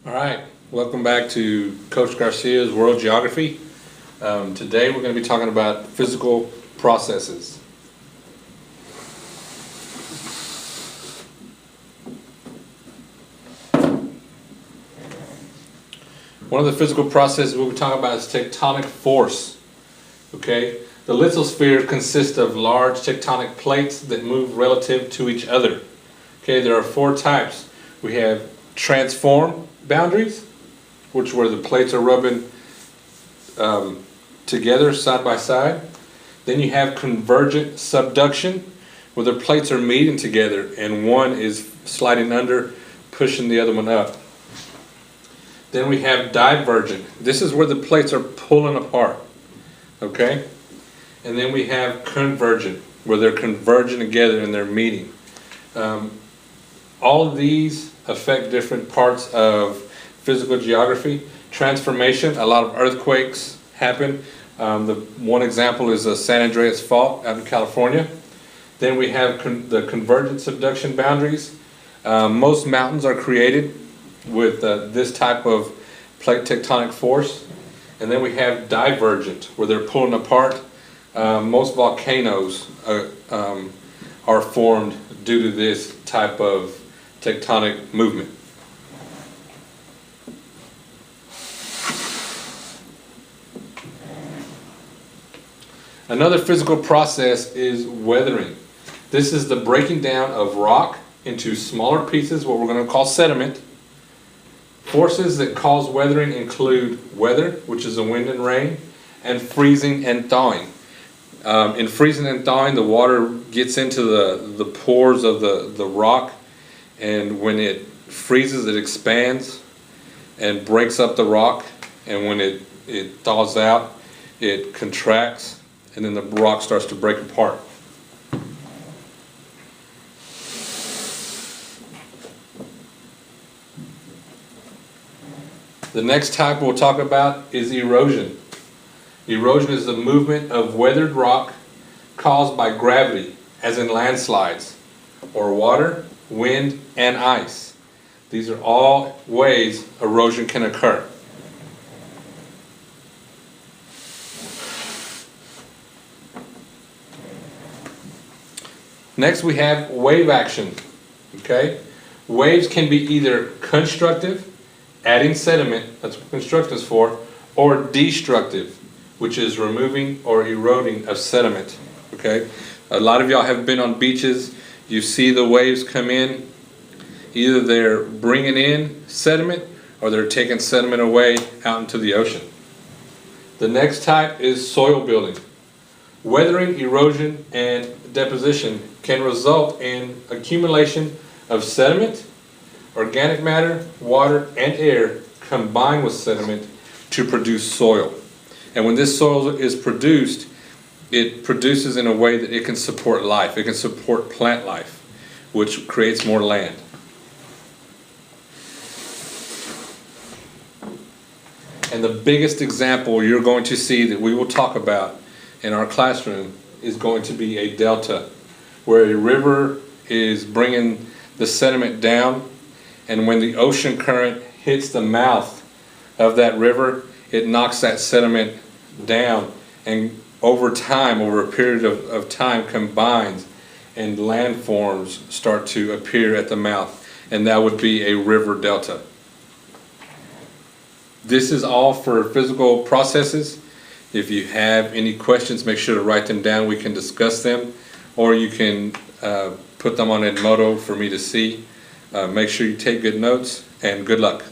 All right, welcome back to Coach Garcia's World Geography. Today we're going to be talking about physical processes. One of the physical processes we'll be talking about is tectonic force. Okay, the lithosphere consists of large tectonic plates that move relative to each other. Okay, there are four types. We have transform boundaries, which where the plates are rubbing together side by side. Then you have convergent subduction, where the plates are meeting together and one is sliding under, pushing the other one up. Then we have divergent. This is where the plates are pulling apart. Okay? And then we have convergent, where they're converging together and they're meeting. All of these affect different parts of physical geography. Transformation, a lot of earthquakes happen. The one example is the San Andreas Fault out in California. Then we have the convergent subduction boundaries. Most mountains are created with this type of plate tectonic force. And then we have divergent, where they're pulling apart. Most volcanoes are formed due to this type of tectonic movement. Another physical process is weathering. This is the breaking down of rock into smaller pieces, what we're going to call sediment. Forces that cause weathering include weather, which is the wind and rain, and freezing and thawing. In freezing and thawing, the water gets into the pores of the rock, and when it freezes, it expands and breaks up the rock, and when it thaws out, it contracts, and then the rock starts to break apart. The next type we'll talk about is erosion. Erosion is the movement of weathered rock caused by gravity, as in landslides, or water, wind, and ice. These are all ways erosion can occur. Next we have wave action. Okay? Waves can be either constructive, adding sediment, that's what constructive is for, or destructive, which is removing or eroding of sediment. Okay? A lot of y'all have been on beaches. You see the waves come in. Either they're bringing in sediment or they're taking sediment away out into the ocean. The next type is soil building. Weathering, erosion, and deposition can result in accumulation of sediment, organic matter, water, and air combined with sediment to produce soil. And when this soil is produced, it produces in a way that it can support life. It can support plant life, which creates more land. And the biggest example you're going to see that we will talk about in our classroom is going to be a delta, where a river is bringing the sediment down, and when the ocean current hits the mouth of that river, it knocks that sediment down, and over time, over a period of time, combines, and landforms start to appear at the mouth, and that would be a river delta. This is all for physical processes. If you have any questions, make sure to write them down. We can discuss them, or you can put them on Edmodo for me to see. Make sure you take good notes, and good luck.